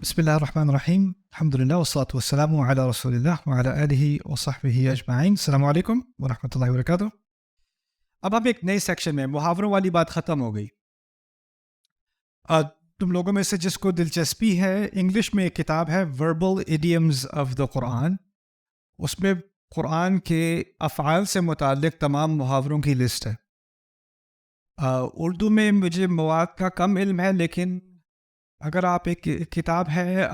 بسم اللہ الرحمن الرحیم الحمد للہ والصلاۃ والسلام علی رسول اللہ وعلی آلہ وصحبہ اجمعین. السلام علیکم ورحمۃ اللہ وبرکاتہ. اب ہم ایک نئے سیکشن میں محاوروں والی بات ختم ہو گئی. تم لوگوں میں سے جس کو دلچسپی ہے، انگلش میں ایک کتاب ہے وربل ایڈیمز آف دا قرآن. اس میں قرآن کے افعال سے متعلق تمام محاوروں کی لسٹ ہے. اردو میں مجھے مواد کا کم علم ہے، لیکن اگر آپ ایک کتاب ہے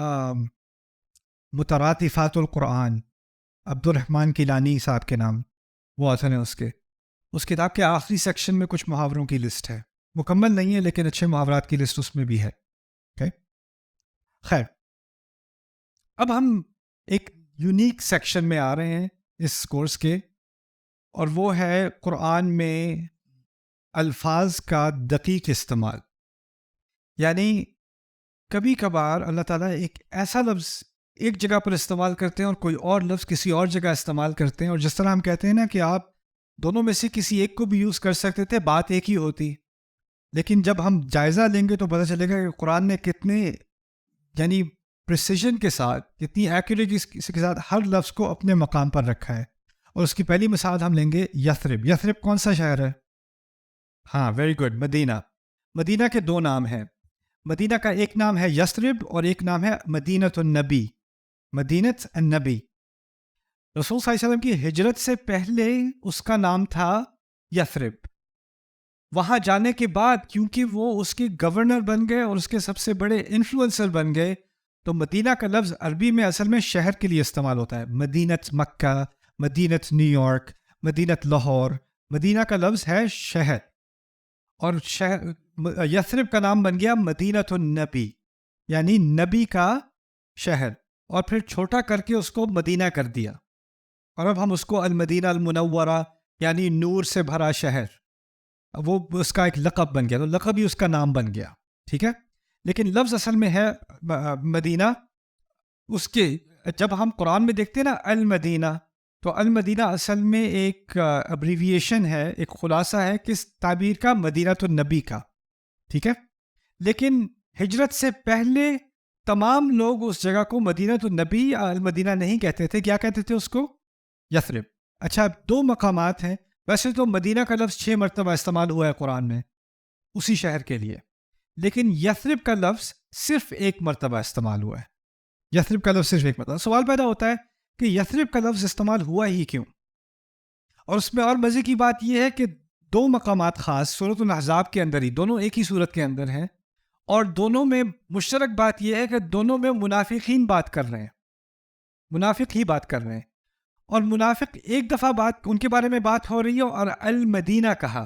مترادفات القرآن، عبد الرحمن کیلانی صاحب کے نام، وہ آتھر ہیں اس کتاب کے آخری سیکشن میں کچھ محاوروں کی لسٹ ہے. مکمل نہیں ہے لیکن اچھے محاورات کی لسٹ اس میں بھی ہے. خیر، اب ہم ایک یونیک سیکشن میں آ رہے ہیں اس کورس کے، اور وہ ہے قرآن میں الفاظ کا دقیق استعمال. یعنی کبھی کبھار اللہ تعالیٰ ایک ایسا لفظ ایک جگہ پر استعمال کرتے ہیں اور کوئی اور لفظ کسی اور جگہ استعمال کرتے ہیں. اور جس طرح ہم کہتے ہیں نا کہ آپ دونوں میں سے کسی ایک کو بھی یوز کر سکتے تھے، بات ایک ہی ہوتی. لیکن جب ہم جائزہ لیں گے تو پتہ چلے گا کہ قرآن نے کتنے یعنی پریسیجن کے ساتھ، کتنی ایکوریسی کے ساتھ ہر لفظ کو اپنے مقام پر رکھا ہے. اور اس کی پہلی مثال ہم لیں گے یثرب. یثرب کون سا شہر ہے؟ ہاں، ویری گڈ، مدینہ. مدینہ کے دو نام ہیں. مدینہ کا ایک نام ہے یثرب اور ایک نام ہے مدینۃ النبی. مدینۃ النبی. رسول صلی اللہ علیہ وسلم کی ہجرت سے پہلے اس کا نام تھا یثرب. وہاں جانے کے بعد کیونکہ وہ اس کے گورنر بن گئے اور اس کے سب سے بڑے انفلوئنسر بن گئے، تو مدینہ کا لفظ عربی میں اصل میں شہر کے لیے استعمال ہوتا ہے. مدینۃ مکہ، مدینۃ نیو یارک، مدینۃ لاہور. مدینہ کا لفظ ہے شہر، اور شہر یثرب کا نام بن گیا مدینۃ النبی، یعنی نبی کا شہر. اور پھر چھوٹا کر کے اس کو مدینہ کر دیا، اور اب ہم اس کو المدینہ المنورہ یعنی نور سے بھرا شہر، وہ اس کا ایک لقب بن گیا. تو لقب ہی اس کا نام بن گیا. ٹھیک ہے، لیکن لفظ اصل میں ہے مدینہ. اس کے جب ہم قرآن میں دیکھتے ہیں نا المدینہ، تو المدینہ اصل میں ایک ابریویشن ہے، ایک خلاصہ ہے کس تعبیر کا؟ مدینۃ النبی کا. ٹھیک ہے، لیکن ہجرت سے پہلے تمام لوگ اس جگہ کو مدینۃ النبی یا المدینہ نہیں کہتے تھے. کیا کہتے تھے اس کو؟ یثرب. اچھا، دو مقامات ہیں. ویسے تو مدینہ کا لفظ 6 مرتبہ استعمال ہوا ہے قرآن میں اسی شہر کے لیے، لیکن یثرب کا لفظ صرف ایک مرتبہ استعمال ہوا ہے. یثرب کا لفظ صرف ایک مرتبہ. سوال پیدا ہوتا ہے کہ یثرب کا لفظ استعمال ہوا ہی کیوں؟ اور اس میں اور مزے کی بات یہ ہے کہ دو مقامات خاص سورۃ الاحزاب کے اندر ہی، دونوں ایک ہی سورت کے اندر ہیں، اور دونوں میں مشترک بات یہ ہے کہ دونوں میں منافقین بات کر رہے ہیں، منافق ہی بات کر رہے ہیں. اور منافق ایک دفعہ بات ان کے بارے میں بات ہو رہی ہے اور المدینہ کہا،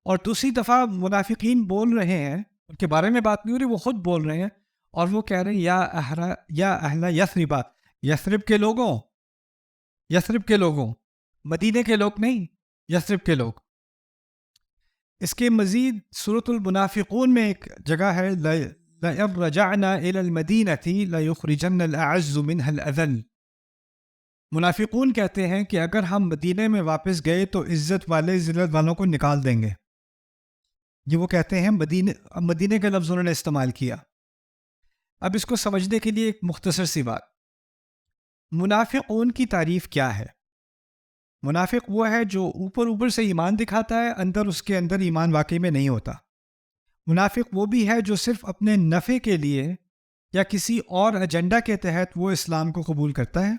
اور دوسری دفعہ منافقین بول رہے ہیں، ان کے بارے میں بات نہیں ہو رہی، وہ خود بول رہے ہیں، اور وہ کہہ رہے ہیں یا اہل یثرب، یثرب کے لوگوں، یثرب کے لوگوں، مدینے کے لوگ نہیں، یثرب کے لوگ. اس کے مزید سورۃ المنافقون میں ایک جگہ ہے لَإِن رَجَعْنَا إِلَى الْمَدِينَةِ لَيُخْرِجَنَّ الْأَعَزُّ مِنْهَا الْأَذَلَّ. منافقون کہتے ہیں کہ اگر ہم مدینے میں واپس گئے تو عزت والے ذلت والوں کو نکال دیں گے. یہ وہ کہتے ہیں، مدینے کا لفظ انہوں نے استعمال کیا. اب اس کو سمجھنے کے لیے ایک مختصر سی بات، منافقون کی تعریف کیا ہے؟ منافق وہ ہے جو اوپر سے ایمان دکھاتا ہے، اس کے اندر ایمان واقعی میں نہیں ہوتا. منافق وہ بھی ہے جو صرف اپنے نفع کے لیے یا کسی اور ایجنڈا کے تحت وہ اسلام کو قبول کرتا ہے.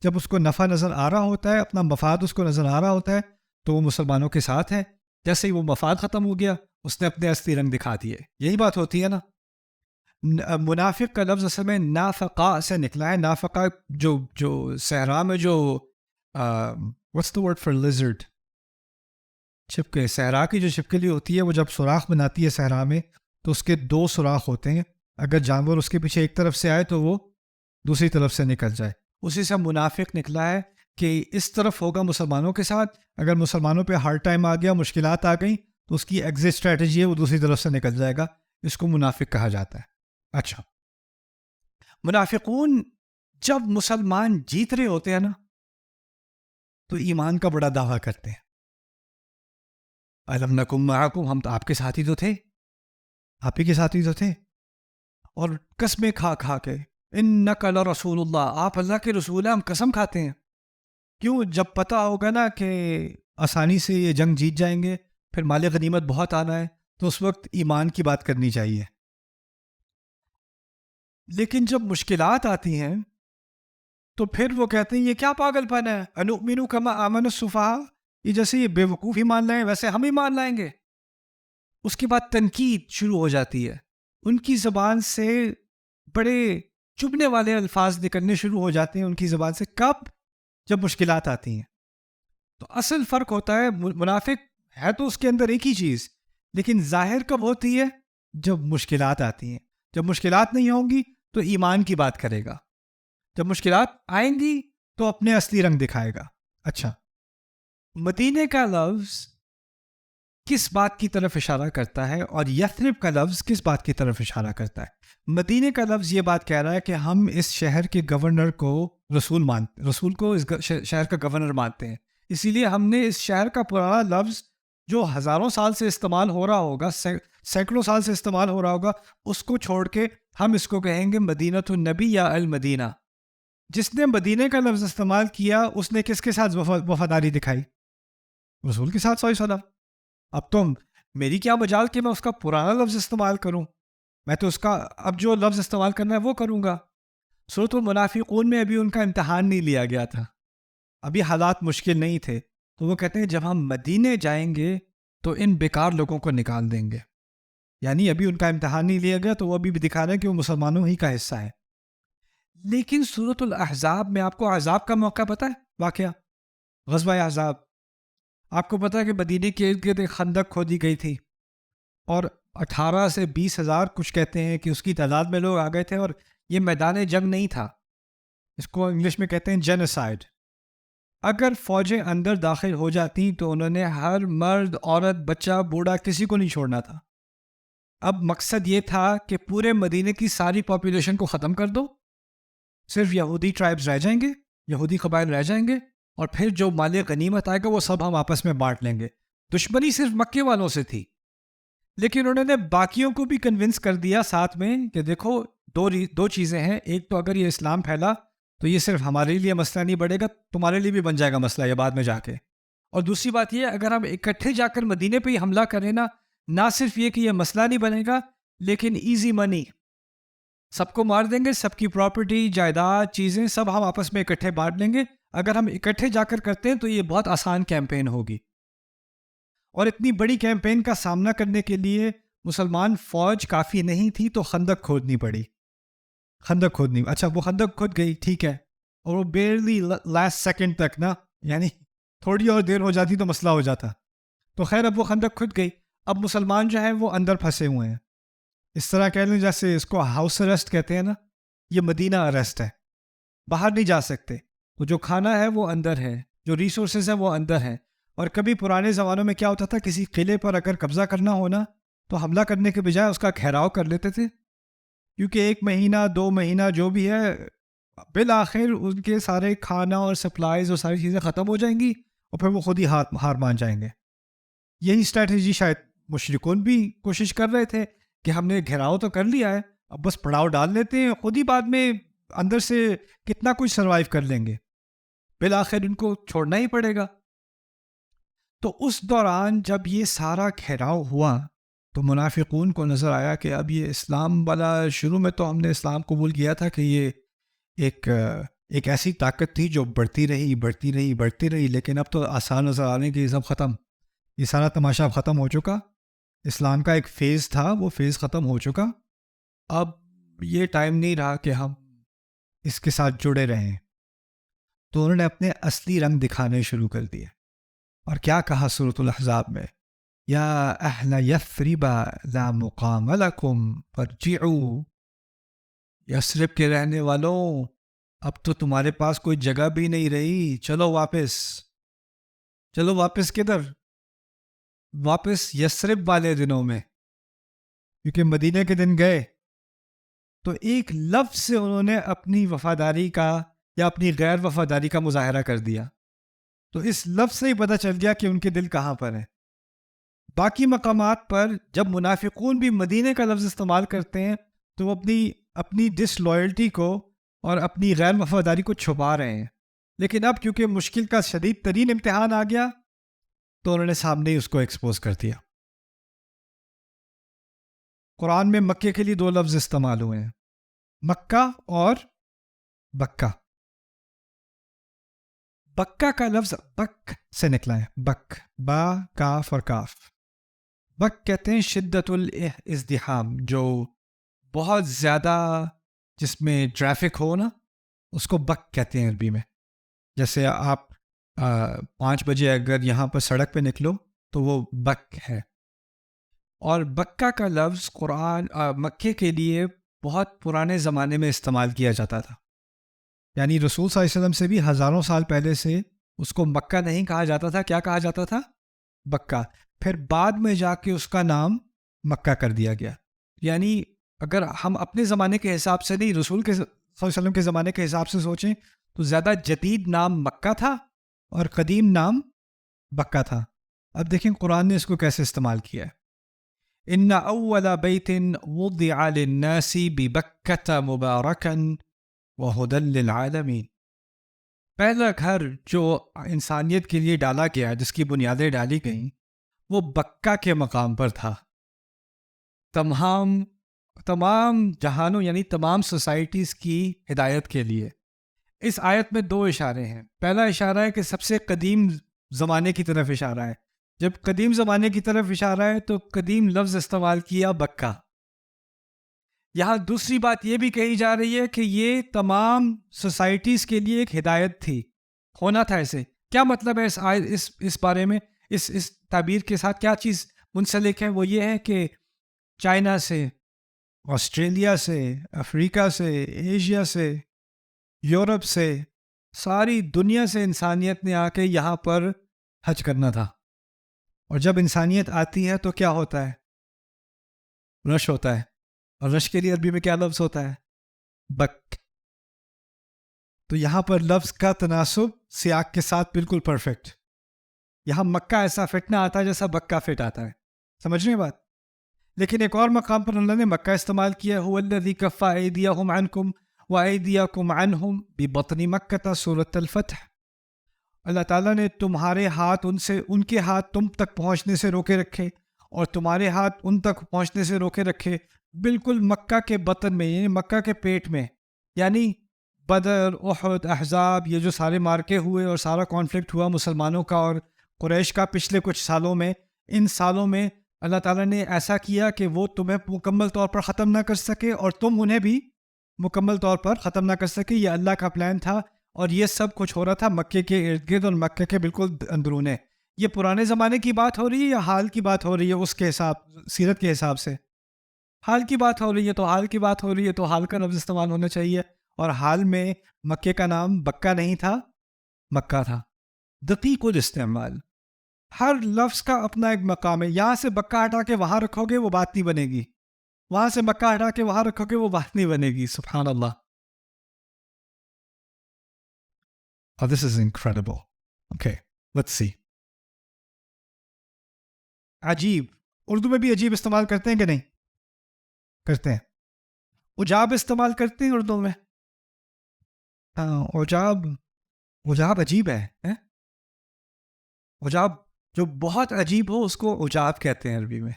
جب اس کو نفع نظر آ رہا ہوتا ہے، اپنا مفاد اس کو نظر آ رہا ہوتا ہے، تو وہ مسلمانوں کے ساتھ ہے. جیسے ہی وہ مفاد ختم ہو گیا، اس نے اپنے اصلی رنگ دکھا دیے. یہی بات ہوتی ہے نا. منافق کا لفظ اصل میں نافقہ سے نکلا ہے. نافقہ جو صحرا میں جو what's the word for lizard؟ چھپکے. صحرا کی جو چھپکلی ہوتی ہے، وہ جب سوراخ بناتی ہے صحرا میں، تو اس کے 2 سوراخ ہوتے ہیں. اگر جانور اس کے پیچھے ایک طرف سے آئے تو وہ دوسری طرف سے نکل جائے. اسی سے منافق نکلا ہے کہ اس طرف ہوگا مسلمانوں کے ساتھ، اگر مسلمانوں پہ ہارڈ ٹائم آ گیا، مشکلات آ گئیں، تو اس کی ایگزٹ اسٹریٹجی ہے وہ دوسری طرف سے نکل جائے گا. اس کو منافق کہا جاتا ہے. اچھا، منافقون جب مسلمان جیت رہے ہوتے ہیں نا، تو ایمان کا بڑا دعویٰ کرتے ہیں. الم نکم معکم، ہم تو آپ کے ساتھی تو تھے، آپ ہی کے ساتھی تو تھے. اور قسمیں کھا کھا کے، انک لرسول اللہ، آپ اللہ کے رسول ہیں، ہم قسم کھاتے ہیں. کیوں؟ جب پتہ ہوگا نا کہ آسانی سے یہ جنگ جیت جائیں گے، پھر مال غنیمت بہت آنا ہے، تو اس وقت ایمان کی بات کرنی چاہیے. لیکن جب مشکلات آتی ہیں تو پھر وہ کہتے ہیں یہ کیا پاگل پن ہے، انؤمن کما آمن السفہاء، یہ جیسے یہ بے وقوف ہی مان لائیں ویسے ہم ہی مان لائیں گے. اس کے بعد تنقید شروع ہو جاتی ہے، ان کی زبان سے بڑے چبھنے والے الفاظ نکلنے شروع ہو جاتے ہیں ان کی زبان سے. کب؟ جب مشکلات آتی ہیں. تو اصل فرق ہوتا ہے، منافق ہے تو اس کے اندر ایک ہی چیز، لیکن ظاہر کب ہوتی ہے؟ جب مشکلات آتی ہیں. جب مشکلات نہیں ہوں گی تو ایمان کی بات کرے گا، جب مشکلات آئیں گی تو اپنے اصلی رنگ دکھائے گا. اچھا، مدینے کا لفظ کس بات کی طرف اشارہ کرتا ہے اور یثرب کا لفظ کس بات کی طرف اشارہ کرتا ہے؟ مدینے کا لفظ یہ بات کہہ رہا ہے کہ ہم اس شہر کے گورنر کو رسول کو اس شہر کا گورنر مانتے ہیں، اسی لیے ہم نے اس شہر کا پرانا لفظ جو ہزاروں سال سے استعمال ہو رہا ہوگا، سینکڑوں سال سے استعمال ہو رہا ہوگا، اس کو چھوڑ کے ہم اس کو کہیں گے مدینۃ النبی یا المدینہ. جس نے مدینے کا لفظ استعمال کیا اس نے کس کے ساتھ وفاداری دکھائی؟ رسول کے ساتھ صلی اللہ علیہ وسلم. اب تو میری کیا مجال کہ میں اس کا پرانا لفظ استعمال کروں، میں تو اس کا اب جو لفظ استعمال کرنا ہے وہ کروں گا. سورۃ المنافقون میں ابھی ان کا امتحان نہیں لیا گیا تھا، ابھی حالات مشکل نہیں تھے، تو وہ کہتے ہیں جب ہم مدینے جائیں گے تو ان بیکار لوگوں کو نکال دیں گے. یعنی ابھی ان کا امتحان نہیں لیا گیا تو وہ ابھی بھی دکھا رہے ہیں کہ وہ مسلمانوں ہی کا حصہ ہے. لیکن سورۃ الاحزاب میں آپ کو احزاب کا موقع پتہ ہے؟ واقعہ غزوہ احزاب، آپ کو پتہ ہے کہ مدینے کے ارد گرد ایک خندق کھودی گئی تھی اور 18 سے 20,000 کچھ کہتے ہیں کہ اس کی تعداد میں لوگ آ گئے تھے، اور یہ میدان جنگ نہیں تھا، اس کو انگلش میں کہتے ہیں جینوسائیڈ. اگر فوجیں اندر داخل ہو جاتی تو انہوں نے ہر مرد، عورت، بچہ، بوڑھا کسی کو نہیں چھوڑنا تھا. اب مقصد یہ تھا کہ پورے مدینے کی ساری پاپولیشن کو ختم کر دو، صرف یہودی ٹرائبز رہ جائیں گے، یہودی قبائل رہ جائیں گے، اور پھر جو مال غنیمت آئے گا وہ سب ہم آپس میں بانٹ لیں گے. دشمنی صرف مکے والوں سے تھی، لیکن انہوں نے باقیوں کو بھی کنونس کر دیا ساتھ میں کہ دیکھو دو چیزیں ہیں، ایک تو اگر یہ اسلام پھیلا تو یہ صرف ہمارے لیے مسئلہ نہیں بڑھے گا، تمہارے لیے بھی بن جائے گا مسئلہ یہ بعد میں جا کے. اور دوسری بات یہ، اگر ہم اکٹھے جا کر مدینے پہ ہی حملہ کریں نا، نہ صرف یہ کہ یہ مسئلہ نہیں بنے گا، لیکن ایزی منی، سب کو مار دیں گے، سب کی پراپرٹی، جائیداد، چیزیں سب ہم آپس میں اکٹھے بانٹ لیں گے. اگر ہم اکٹھے جا کر کرتے ہیں تو یہ بہت آسان کیمپین ہوگی. اور اتنی بڑی کیمپین کا سامنا کرنے کے لیے مسلمان فوج کافی نہیں تھی تو خندق کھودنی پڑی. اچھا وہ خندق کھود گئی، ٹھیک ہے، اور وہ بیرلی لاسٹ سیکنڈ تک نا، یعنی تھوڑی اور دیر ہو جاتی تو مسئلہ ہو جاتا. تو خیر اب وہ خندق کھود گئی، اب مسلمان جو ہیں وہ اندر پھنسے ہوئے ہیں. اس طرح کہہ لیں جیسے اس کو ہاؤس اریسٹ کہتے ہیں نا، یہ مدینہ اریسٹ ہے، باہر نہیں جا سکتے. تو جو کھانا ہے وہ اندر ہے، جو ریسورسز ہیں وہ اندر ہیں. اور کبھی پرانے زمانوں میں کیا ہوتا تھا، کسی قلعے پر اگر قبضہ کرنا ہونا تو حملہ کرنے کے بجائے اس کا گھیراؤ کر لیتے تھے، کیونکہ 1 مہینہ 2 مہینہ جو بھی ہے بالآخر ان کے سارے کھانا اور سپلائیز اور ساری چیزیں ختم ہو جائیں گی اور پھر وہ خود ہی ہار مان جائیں گے. یہی اسٹریٹجی شاید مشرکون بھی کوشش کر رہے تھے کہ ہم نے گھیراؤ تو کر لیا ہے، اب بس پڑاؤ ڈال لیتے ہیں، خود ہی بعد میں اندر سے کتنا کچھ سروائیو کر لیں گے، بالآخر ان کو چھوڑنا ہی پڑے گا. تو اس دوران جب یہ سارا گھیراؤ ہوا تو منافقون کو نظر آیا کہ اب یہ اسلام والا، شروع میں تو ہم نے اسلام قبول کیا تھا کہ یہ ایک ایسی طاقت تھی جو بڑھتی رہی، لیکن اب تو آسان نظر آنے کہ یہ سب ختم، یہ سارا تماشا اب ختم ہو چکا. اسلام کا ایک فیز تھا، وہ فیز ختم ہو چکا، اب یہ ٹائم نہیں رہا کہ ہم اس کے ساتھ جڑے رہیں. تو انہوں نے اپنے اصلی رنگ دکھانے شروع کر دیے. اور کیا کہا سورۃ الاحزاب میں، یا اہل یثرب لا مقام لکم فارجعوا، یثرب کے رہنے والوں اب تو تمہارے پاس کوئی جگہ بھی نہیں رہی، چلو واپس کدھر؟ واپس یثرب والے دنوں میں، کیونکہ مدینے کے دن گئے تو ایک لفظ سے انہوں نے اپنی وفاداری کا یا اپنی غیر وفاداری کا مظاہرہ کر دیا. تو اس لفظ سے ہی پتہ چل گیا کہ ان کے دل کہاں پر ہیں. باقی مقامات پر جب منافقون بھی مدینے کا لفظ استعمال کرتے ہیں تو وہ اپنی ڈس لائلٹی کو اور اپنی غیر وفاداری کو چھپا رہے ہیں، لیکن اب کیونکہ مشکل کا شدید ترین امتحان آ گیا تو انہوں نے سامنے ہی اس کو ایکسپوز کر دیا۔ قرآن میں مکے کے لیے 2 لفظ استعمال ہوئے ہیں، مکہ اور بکہ۔ بکہ کا لفظ بک سے نکلا ہے، بک، با کاف اور کاف۔ بک کہتے ہیں شدت الازدحام، جو بہت زیادہ جس میں ٹریفک ہو نا، اس کو بک کہتے ہیں عربی میں۔ جیسے آپ 5 بجے اگر یہاں پر سڑک پہ نکلو تو وہ بک ہے۔ اور بکہ کا لفظ قرآن مکے کے لیے بہت پرانے زمانے میں استعمال کیا جاتا تھا، یعنی رسول صلی اللہ علیہ وسلم سے بھی ہزاروں سال پہلے سے اس کو مکہ نہیں کہا جاتا تھا، کیا کہا جاتا تھا؟ بکہ۔ پھر بعد میں جا کے اس کا نام مکہ کر دیا گیا۔ یعنی اگر ہم اپنے زمانے کے حساب سے نہیں، رسول کے صلی اللہ علیہ وسلم کے زمانے کے حساب سے سوچیں تو زیادہ جدید نام مکہ تھا اور قدیم نام بکہ تھا۔ اب دیکھیں قرآن نے اس کو کیسے استعمال کیا ہے۔ ان اول بیت وضع للناس ببکۃ مبارکا وہدی للعالمین، پہلا گھر جو انسانیت کے لیے ڈالا گیا، جس کی بنیادیں ڈالی گئیں، وہ بکہ کے مقام پر تھا، تمام جہانوں یعنی تمام سوسائٹیز کی ہدایت کے لیے۔ اس آیت میں 2 اشارے ہیں۔ پہلا اشارہ ہے کہ سب سے قدیم زمانے کی طرف اشارہ ہے۔ جب قدیم زمانے کی طرف اشارہ ہے تو قدیم لفظ استعمال کیا بکہ۔ یہاں دوسری بات یہ بھی کہی جا رہی ہے کہ یہ تمام سوسائٹیز کے لیے ایک ہدایت تھی، ہونا تھا ایسے۔ کیا مطلب ہے اس بارے میں، اس تعبیر کے ساتھ کیا چیز منسلک ہے؟ وہ یہ ہے کہ چائنا سے، آسٹریلیا سے، افریقہ سے، ایشیا سے، یورپ سے، ساری دنیا سے انسانیت نے آ کے یہاں پر حج کرنا تھا۔ اور جب انسانیت آتی ہے تو کیا ہوتا ہے؟ رش ہوتا ہے، اور رش کے لیے عربی میں کیا لفظ ہوتا ہے؟ بک۔ تو یہاں پر لفظ کا تناسب سیاق کے ساتھ بالکل پرفیکٹ۔ یہاں مکہ ایسا فٹ نہ آتا جیسا بکہ فٹ آتا ہے، سمجھ رہے ہیں بات؟ لیکن ایک اور مقام پر اللہ نے مکہ استعمال کیا، هو الذی کف ایدیہم عنکم وایدیکم عنہم ببطن مکہ، سورۃ الفتح۔ اللہ تعالیٰ نے تمہارے ہاتھ ان کے ہاتھ تم تک پہنچنے سے روکے رکھے، اور تمہارے ہاتھ ان تک پہنچنے سے روکے رکھے بالکل مکہ کے بطن میں، یعنی مکہ کے پیٹ میں۔ یعنی بدر، احد، احزاب، یہ جو سارے مارکے ہوئے اور سارا کانفلکٹ ہوا مسلمانوں کا اور قریش کا پچھلے کچھ سالوں میں، ان سالوں میں اللہ تعالیٰ نے ایسا کیا کہ وہ تمہیں مکمل طور پر ختم نہ کر سکے اور تم انہیں بھی مکمل طور پر ختم نہ کر سکے۔ یہ اللہ کا پلان تھا، اور یہ سب کچھ ہو رہا تھا مکے کے ارد گرد اور مکے کے بالکل اندرونے۔ یہ پرانے زمانے کی بات ہو رہی ہے یا حال کی بات ہو رہی ہے؟ اس کے حساب، سیرت کے حساب سے حال کی بات ہو رہی ہے، تو حال کی بات ہو رہی ہے تو حال کا لفظ استعمال ہونا چاہیے۔ اور حال میں مکے کا نام بکہ نہیں تھا، مکہ تھا۔ دقیق الاستعمال، ہر لفظ کا اپنا ایک مقام ہے۔ یہاں سے بکہ ہٹا کے وہاں رکھو گے وہ بات نہیں بنے گی، وہاں سے مکہ ہٹا کے وہاں رکھو گے وہ بات نہیں بنے گی۔ سبحان اللہ۔ Oh, this is incredible. Okay, let's see. عجیب، اردو میں بھی عجیب استعمال کرتے ہیں کہ نہیں؟ کرتے ہیں۔ عجاب استعمال کرتے ہیں اردو میں؟ عجاب عجیب ہے۔ عجاب جو بہت عجیب ہو اس کو عجاب کہتے ہیں عربی میں۔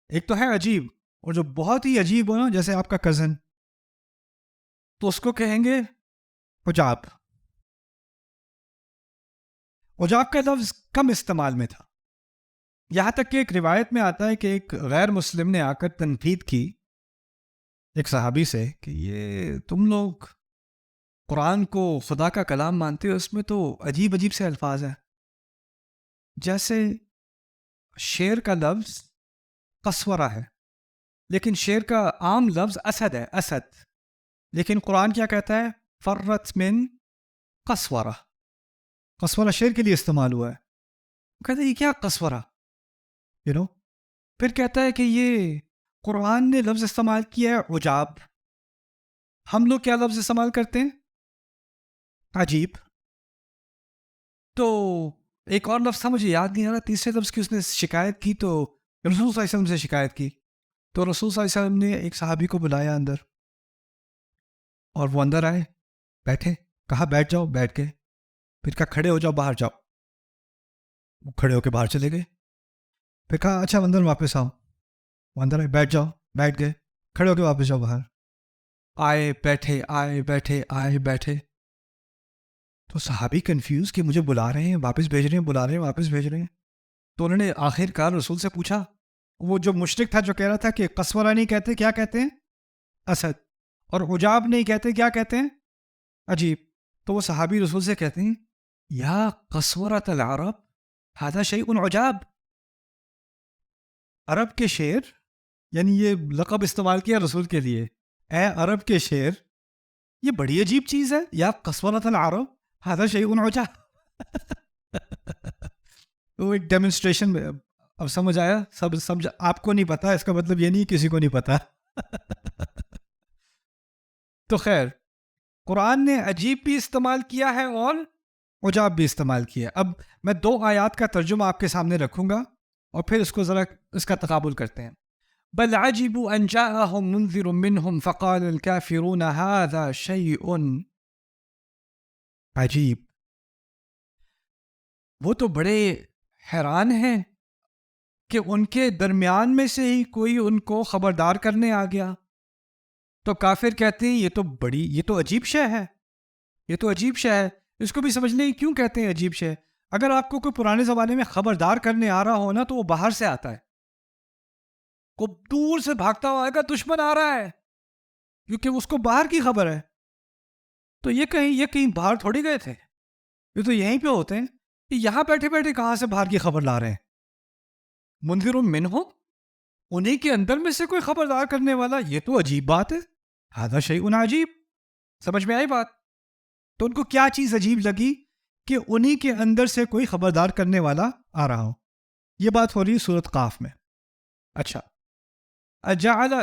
ایک تو ہے عجیب، اور جو بہت ہی عجیب ہو نا، جیسے آپ کا کزن، تو اس کو کہیں گے عجاب۔ عجاب کا لفظ کم استعمال میں تھا، یہاں تک کہ ایک روایت میں آتا ہے کہ ایک غیر مسلم نے آ کر تنقید کی ایک صحابی سے کہ یہ تم لوگ قرآن کو خدا کا کلام مانتے ہو، اس میں تو عجیب عجیب سے الفاظ ہیں، جیسے شیر کا لفظ قسورہ ہے، لیکن شیر کا عام لفظ اسد ہے، اسد، لیکن قرآن کیا کہتا ہے؟ فرت من قسورہ۔ قسورہ شیر کے لیے استعمال ہوا ہے۔ کہتے ہیں یہ کیا قسورہ، پھر کہتا ہے کہ یہ قرآن نے لفظ استعمال کیا ہے عجاب۔ ہم لوگ کیا لفظ استعمال کرتے ہیں؟ عجیب۔ تو ایک اور لفظ تھا، مجھے یاد نہیں آ رہا، تیسرے لفظ کی اس نے شکایت کی، تو رسول صلی اللہ علیہ وسلم سے شکایت کی تو رسول صلی اللہ علیہ وسلم نے ایک صحابی کو بلایا اندر، اور وہ اندر آئے، بیٹھے، کہا بیٹھ جاؤ، بیٹھ گئے، پھر کہا کھڑے ہو جاؤ، باہر جاؤ، وہ کھڑے ہو کے باہر چلے گئے، پھر کہا اچھا اندر واپس آؤ، وہ اندر آئے، بیٹھ جاؤ، بیٹھ گئے، کھڑے ہو کے واپس جاؤ باہر، آئے بیٹھے آئے بیٹھے آئے بیٹھے۔ تو صحابی کنفیوز کہ مجھے بلا رہے ہیں واپس بھیج رہے ہیں، بلا رہے ہیں واپس بھیج رہے ہیں۔ تو انہوں نے آخر کار رسول سے پوچھا، وہ جو مشرک تھا جو کہہ رہا تھا کہ قسورہ نہیں کہتے، کیا کہتے ہیں؟ اسد، اور عجاب نہیں کہتے، کیا کہتے ہیں؟ عجیب۔ تو وہ صحابی رسول سے کہتے ہیں یا قسورۃ العرب ھذا شیء عجاب، عرب کے شعر، یعنی یہ لقب استعمال کیا رسول کے لیے، اے عرب کے شعر یہ بڑی عجیب چیز ہے، یا قسورۃ العرب ھذا شیء عجاب۔ وہ ایک ڈیمونسٹریشن میں، اب سمجھ آیا؟ سب سمجھ، آپ کو نہیں پتا اس کا مطلب یہ نہیں کسی کو نہیں پتا۔ تو خیر، قرآن نے عجیب بھی استعمال کیا ہے اور عجاب بھی استعمال کیا ہے۔ اب میں 2 آیات کا ترجمہ آپ کے سامنے رکھوں گا اور پھر اس کو ذرا اس کا تقابل کرتے ہیں۔ بل عجبوا ان جاءهم منذر منهم فقال الكافرون هذا شيء عجیب، وہ تو بڑے حیران ہیں کہ ان کے درمیان میں سے ہی کوئی ان کو خبردار کرنے آ گیا۔ تو کافر کہتے ہیں یہ تو عجیب شے ہے، یہ تو عجیب شے ہے، اس کو بھی سمجھ لیں کیوں کہتے ہیں عجیب شے۔ اگر آپ کو کوئی پرانے زمانے میں خبردار کرنے آ رہا ہو نا تو وہ باہر سے آتا ہے، کوئی دور سے بھاگتا ہوا آئے گا، دشمن آ رہا ہے، کیونکہ اس کو باہر کی خبر ہے۔ تو یہ کہیں باہر تھوڑی گئے تھے، یہ تو یہیں پہ ہوتے ہیں، یہاں بیٹھے بیٹھے کہاں سے باہر کی خبر لا رہے ہیں؟ منذر منہم، انہیں کے اندر میں سے کوئی خبردار کرنے والا، یہ تو عجیب بات ہے، ھذا شیء عجیب۔ سمجھ میں آئی بات؟ تو ان کو کیا چیز عجیب لگی کہ انہی کے اندر سے کوئی خبردار کرنے والا آ رہا ہو۔ یہ بات ہو رہی ہے سورۃ قاف میں۔ اچھا، اجعل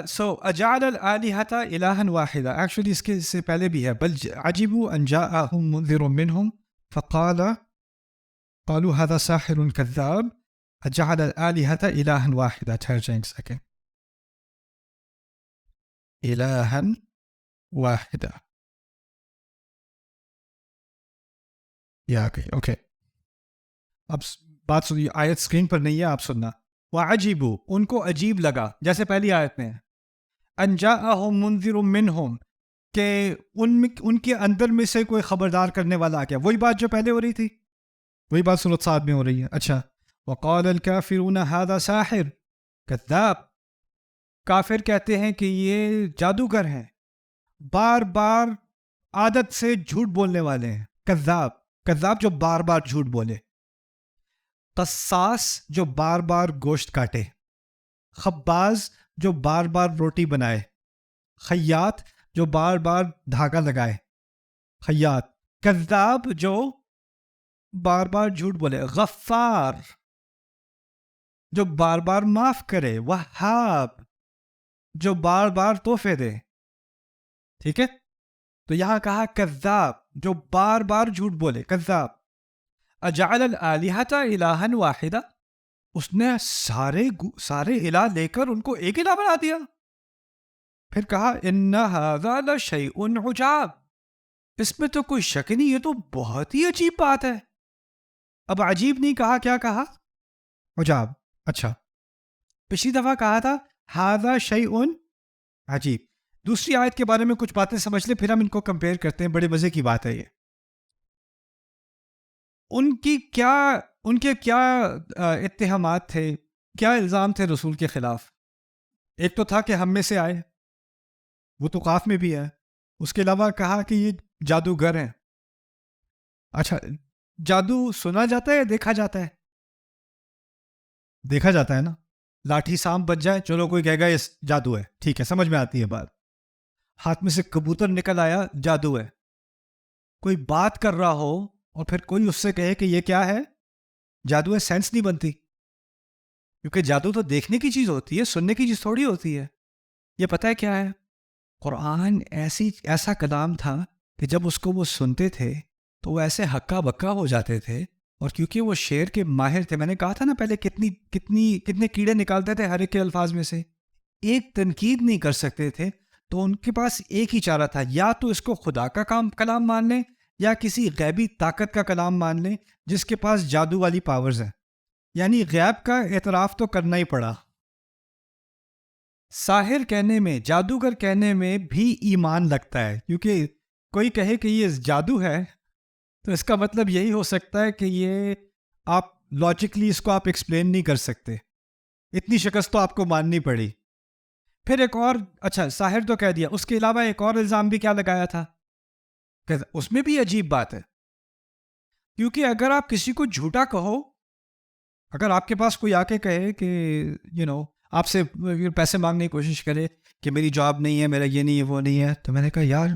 الآلہۃ الہا واحدا، ایکچولی اس کے سے پہلے بھی ہے، بل عجبوا ان جاءهم منذر منہم قالوا هذا ساحر كذاب اجعل الآلہۃ الہا واحدا۔ ٹھہر جائیں ایک سیکنڈ، الہا واحدا، یہ آ گئی، اوکے۔ اب بات سنیے، آیت سکرین پر نہیں ہے، آپ سننا۔ وَعَجِبُوا، ان کو عجیب لگا، جیسے پہلی آیت میں ان جاءهم منذر منہم، کہ ان کے اندر میں سے کوئی خبردار کرنے والا آ گیا، وہی بات جو پہلے ہو رہی تھی، وہی بات سورۃ صاد میں ہو رہی ہے۔ اچھا، وَقَالَ الْكَافِرُونَ هَذَا سَاحِرٌ كَذَّابٌ، کافر کہتے ہیں کہ یہ جادوگر ہیں، بار بار عادت سے جھوٹ بولنے والے ہیں۔ کذاب، کذاب جو بار بار جھوٹ بولے، قصاص جو بار بار گوشت کاٹے، خباز جو بار بار روٹی بنائے، خیاط جو بار بار دھاگا لگائے، خیاط۔ کذاب جو بار بار جھوٹ بولے، غفار جو بار بار معاف کرے، وہاب جو بار بار تحفے دے۔ ٹھیک ہے، تو یہاں کہا کذاب جو بار بار جھوٹ بولے، کذاب۔ اجعل الآلہۃ الہا واحدا، اس نے سارے الہ لے کر ان کو ایک الہ بنا دیا۔ پھر کہا ان ھذا لشیء عجاب، اس میں تو کوئی شک نہیں، یہ تو بہت ہی عجیب بات ہے۔ اب عجیب نہیں کہا، کیا کہا؟ عجاب۔ اچھا، پچھلی دفعہ کہا تھا ھذا شیء عجیب۔ دوسری آیت کے بارے میں کچھ باتیں سمجھ لیں، پھر ہم ان کو کمپیئر کرتے ہیں، بڑے مزے کی بات ہے یہ۔ ان کے کیا اتہامات تھے، کیا الزام تھے رسول کے خلاف؟ ایک تو تھا کہ ہم میں سے آئے، وہ تو قاف میں بھی ہے۔ اس کے علاوہ کہا کہ یہ جادوگر ہیں۔ اچھا، جادو سنا جاتا ہے یا دیکھا جاتا ہے؟ دیکھا جاتا ہے نا، لاٹھی سانپ بچ جائے، چلو کوئی کہے گا یہ جادو ہے، ٹھیک ہے، سمجھ میں آتی ہے بات۔ ہاتھ میں سے کبوتر نکل آیا، جادو ہے۔ کوئی بات کر رہا ہو اور پھر کوئی اس سے کہے کہ یہ کیا ہے، جادو ہے، سینس نہیں بنتی، کیونکہ جادو تو دیکھنے کی چیز ہوتی ہے، سننے کی چیز تھوڑی ہوتی ہے۔ یہ پتہ ہے کیا ہے؟ قرآن ایسا کلام تھا کہ جب اس کو وہ سنتے تھے تو وہ ایسے ہکا بکا ہو جاتے تھے، اور کیونکہ وہ شعر کے ماہر تھے، میں نے کہا تھا نا پہلے کتنے کیڑے نکالتے تھے ہر ایک کے الفاظ میں سے، ایک تنقید نہیں کر سکتے تھے، تو ان کے پاس ایک ہی چارہ تھا، یا تو اس کو خدا کا کلام مان لیں یا کسی غیبی طاقت کا کلام مان لیں جس کے پاس جادو والی پاورز ہیں. یعنی غیب کا اعتراف تو کرنا ہی پڑا. ساحر کہنے میں، جادوگر کہنے میں بھی ایمان لگتا ہے، کیونکہ کوئی کہے کہ یہ جادو ہے تو اس کا مطلب یہی ہو سکتا ہے کہ یہ آپ لاجکلی اس کو آپ ایکسپلین نہیں کر سکتے. اتنی شکست تو آپ کو ماننی پڑی. پھر ایک اور، اچھا ساحر تو کہہ دیا، اس کے علاوہ ایک اور الزام بھی کیا لگایا تھا، کہ اس میں بھی عجیب بات ہے. کیونکہ اگر آپ کسی کو جھوٹا کہو، اگر آپ کے پاس کوئی آ کے کہے کہ آپ سے پیسے مانگنے کی کوشش کرے کہ میری جاب نہیں ہے، میرا یہ نہیں ہے، وہ نہیں ہے، تو میں نے کہا یار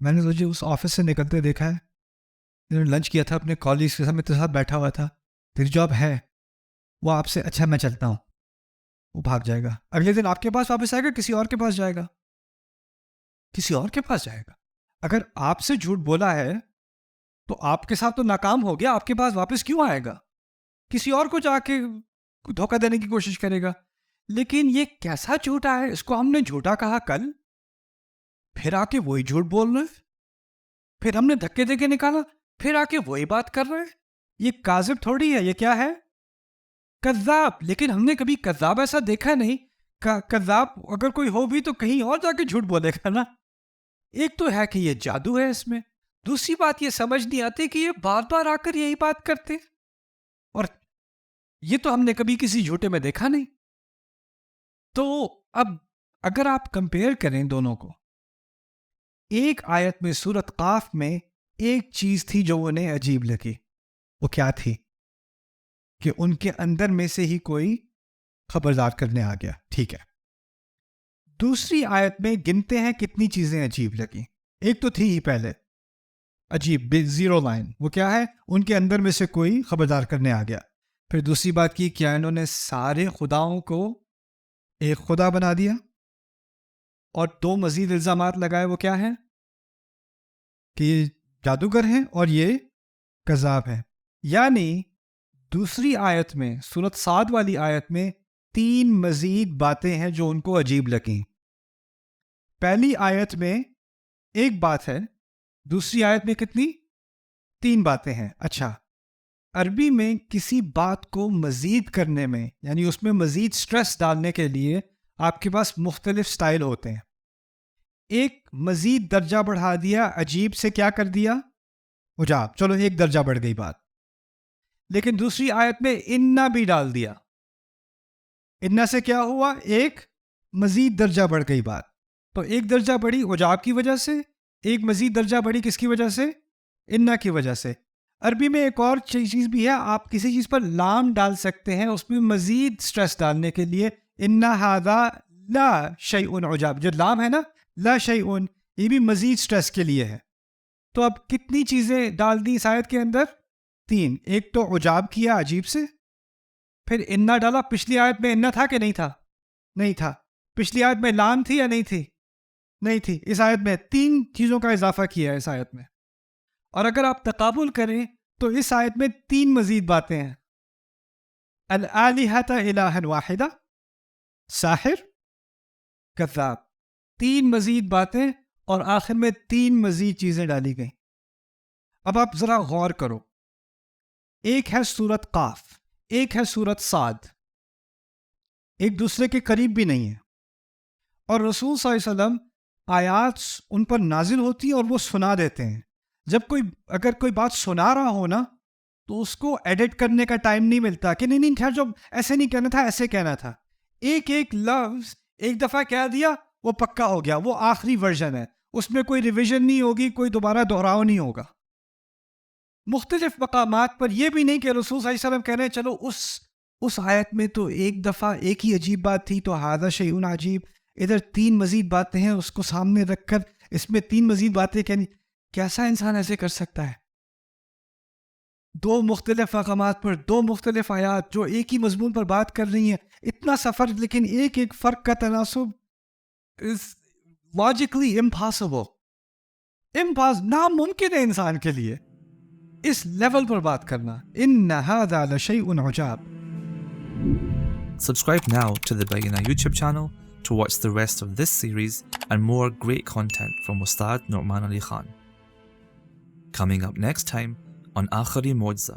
میں نے تجھے اس آفس سے نکلتے دیکھا ہے، لنچ کیا تھا اپنے کالج کے ساتھ، میں تیرے ساتھ بیٹھا ہوا تھا، تیری جاب ہے. وہ آپ سے، اچھا میں چلتا ہوں، وہ بھاگ جائے گا. اگلے دن آپ کے پاس واپس آئے گا، کسی اور کے پاس جائے گا، کسی اور کے پاس جائے گا. اگر آپ سے جھوٹ بولا ہے تو آپ کے ساتھ تو ناکام ہو گیا، آپ کے پاس واپس کیوں آئے گا؟ کسی اور کو جا کے دھوکہ دینے کی کوشش کرے گا. لیکن یہ کیسا جھوٹا ہے، اس کو ہم نے جھوٹا کہا کل، پھر آ کے وہی جھوٹ بول رہے، پھر ہم نے دھکے دے کے نکالا، پھر آ کے وہی بات کر رہے. یہ کاذب تھوڑی ہے، یہ کیا ہے؟ کذاب. لیکن ہم نے کبھی کذاب ایسا دیکھا نہیں. کذاب اگر کوئی ہو بھی تو کہیں اور جا کے جھوٹ بولے گا نا. ایک تو ہے کہ یہ جادو ہے اس میں، دوسری بات یہ سمجھ نہیں آتی کہ یہ بار بار آ کر یہی بات کرتے، اور یہ تو ہم نے کبھی کسی جھوٹے میں دیکھا نہیں. تو اب اگر آپ کمپیئر کریں دونوں کو، ایک آیت میں سورۃ قاف میں ایک چیز تھی جو انہیں عجیب لگی. وہ کیا تھی؟ کہ ان کے اندر میں سے ہی کوئی خبردار کرنے آ گیا. ٹھیک ہے. دوسری آیت میں گنتے ہیں کتنی چیزیں عجیب لگیں. ایک تو تھی ہی پہلے عجیب، زیرو لائن. وہ کیا ہے؟ ان کے اندر میں سے کوئی خبردار کرنے آ گیا. پھر دوسری بات کی، کیا انہوں نے سارے خداؤں کو ایک خدا بنا دیا؟ اور دو مزید الزامات لگائے. وہ کیا ہیں؟ کہ یہ جادوگر ہیں اور یہ کذاب ہیں. یعنی دوسری آیت میں، سورۃ صاد والی آیت میں، تین مزید باتیں ہیں جو ان کو عجیب لگیں. پہلی آیت میں ایک بات ہے، دوسری آیت میں کتنی؟ تین باتیں ہیں. اچھا، عربی میں کسی بات کو مزید کرنے میں، یعنی اس میں مزید سٹریس ڈالنے کے لیے آپ کے پاس مختلف سٹائل ہوتے ہیں. ایک مزید درجہ بڑھا دیا، عجیب سے کیا کر دیا؟ عجاب. چلو ایک درجہ بڑھ گئی بات. لیکن دوسری آیت میں انا بھی ڈال دیا. انا سے کیا ہوا؟ ایک مزید درجہ بڑھ گئی بات. تو ایک درجہ بڑھی عجاب کی وجہ سے، ایک مزید درجہ بڑھی کس کی وجہ سے؟ انا کی وجہ سے. عربی میں ایک اور چیز بھی ہے، آپ کسی چیز پر لام ڈال سکتے ہیں اس میں مزید سٹریس ڈالنے کے لیے. انا ھذا لا شیء عجاب، جو لام ہے نا، لا شیء، یہ بھی مزید سٹریس کے لیے ہے. تو اب کتنی چیزیں ڈال دی اس آیت کے اندر؟ تین. ایک تو عجاب کیا عجیب سے، پھر انا ڈالا. پچھلی آیت میں انا تھا کہ نہیں تھا؟ نہیں تھا. پچھلی آیت میں لام تھی یا نہیں تھی؟ نہیں تھی. اس آیت میں تین چیزوں کا اضافہ کیا ہے اس آیت میں. اور اگر آپ تقابل کریں تو اس آیت میں تین مزید باتیں ہیں. الآلہۃ الہا واحدہ، ساحر، کذاب. تین مزید باتیں، اور آخر میں تین مزید چیزیں ڈالی گئیں. اب آپ ذرا غور کرو، ایک ہے سورۃ قاف، ایک ہے سورۃ صاد، ایک دوسرے کے قریب بھی نہیں ہے. اور رسول صلی اللہ علیہ وسلم آیات ان پر نازل ہوتی ہیں اور وہ سنا دیتے ہیں. جب اگر کوئی بات سنا رہا ہو نا، تو اس کو ایڈٹ کرنے کا ٹائم نہیں ملتا کہ نہیں خیر، جو ایسے نہیں کہنا تھا ایسے کہنا تھا. ایک ایک لفظ ایک دفعہ کہہ دیا، وہ پکا ہو گیا، وہ آخری ورژن ہے، اس میں کوئی ریویژن نہیں ہوگی، کوئی دوبارہ دہراؤ نہیں ہوگا. مختلف مقامات پر یہ بھی نہیں کہ رسول صلی اللہ علیہ وسلم کہہ رہے ہیں چلو اس آیت میں تو ایک دفعہ ایک ہی عجیب بات تھی، تو ھذا شیء عجیب، ادھر تین مزید باتیں ہیں، اس کو سامنے رکھ کر اس میں تین مزید باتیں کہنی. کیسا انسان ایسے کر سکتا ہے؟ دو مختلف مقامات پر دو مختلف آیات جو ایک ہی مضمون پر بات کر رہی ہیں، اتنا سفر، لیکن ایک ایک فرق کا تناسب از لاجیکلی امپاسبل. ناممکن ہے انسان کے لیے اس لیول پر بات کرنا. ان هذا لشيء عجاب. Subscribe now to the Bayyinah YouTube channel to watch the rest of this series and more great content from Ustad Nu'man Ali Khan. Coming up next time on Aakhari Mo'jiza.